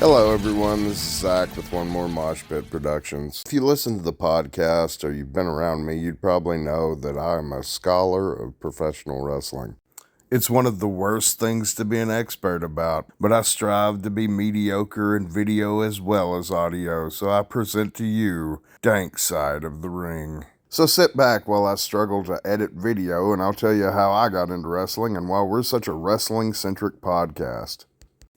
Hello everyone, this is Zach with one more Mosh Pit Productions. If you listen to the podcast or you've been around me, you'd probably know that I'm a scholar of professional wrestling. It's one of the worst things to be an expert about, but I strive to be mediocre in video as well as audio, so I present to you DANK side of the ring. So sit back while I struggle to edit video and I'll tell you how I got into wrestling and why we're such a wrestling-centric podcast.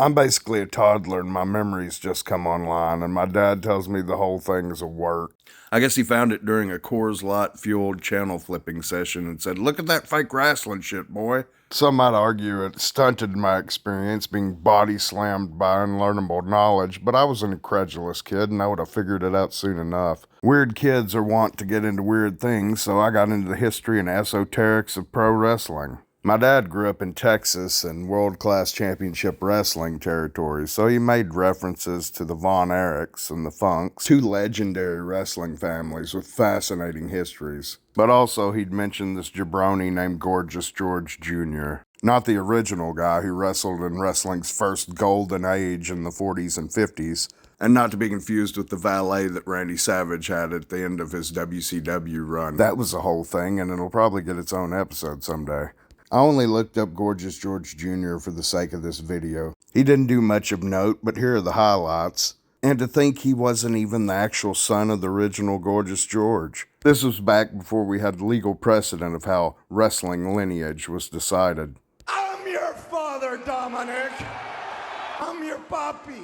I'm basically a toddler and my memories just come online, and my dad tells me the whole thing is a work. I guess he found it during a Coors Light-fueled channel flipping session and said, "Look at that fake wrestling shit, boy." Some might argue it stunted my experience being body slammed by unlearnable knowledge, but I was an incredulous kid and I would have figured it out soon enough. Weird kids are wont to get into weird things, so I got into the history and esoterics of pro wrestling. My dad grew up in Texas in world-class championship wrestling territory, so he made references to the Von Erichs and the Funks, two legendary wrestling families with fascinating histories. But also he'd mentioned this jabroni named Gorgeous George Jr., not the original guy who wrestled in wrestling's first golden age in the 40s and 50s, and not to be confused with the valet that Randy Savage had at the end of his WCW run. That was a whole thing, and it'll probably get its own episode someday. I only looked up Gorgeous George Jr. for the sake of this video. He didn't do much of note, but here are the highlights. And to think he wasn't even the actual son of the original Gorgeous George. This was back before we had legal precedent of how wrestling lineage was decided. I'm your father, Dominic. I'm your papi.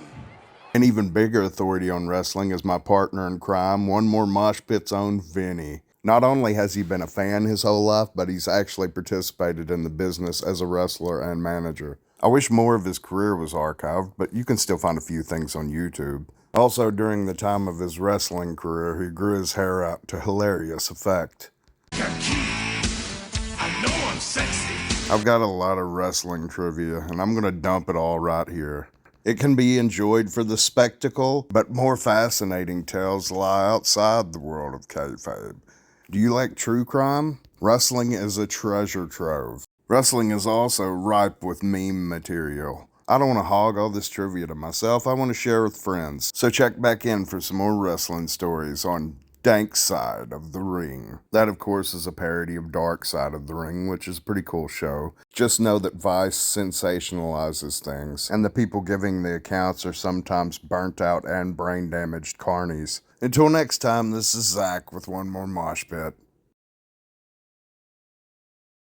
An even bigger authority on wrestling is my partner in crime, one more Mosh Pit's own Vinny. Not only has he been a fan his whole life, but he's actually participated in the business as a wrestler and manager. I wish more of his career was archived, but you can still find a few things on YouTube. Also, during the time of his wrestling career, he grew his hair out to hilarious effect. I know I'm sexy. I've got a lot of wrestling trivia, and I'm going to dump it all right here. It can be enjoyed for the spectacle, but more fascinating tales lie outside the world of kayfabe. Do you like true crime? Wrestling is a treasure trove. Wrestling is also ripe with meme material. I don't want to hog all this trivia to myself, I want to share with friends. So check back in for some more wrestling stories on DANK side of the ring. That, of course, is a parody of Dark Side of the Ring, which is a pretty cool show. Just know that Vice sensationalizes things, and the people giving the accounts are sometimes burnt out and brain damaged carnies. Until next time, this is Zach with one more Mosh Pit.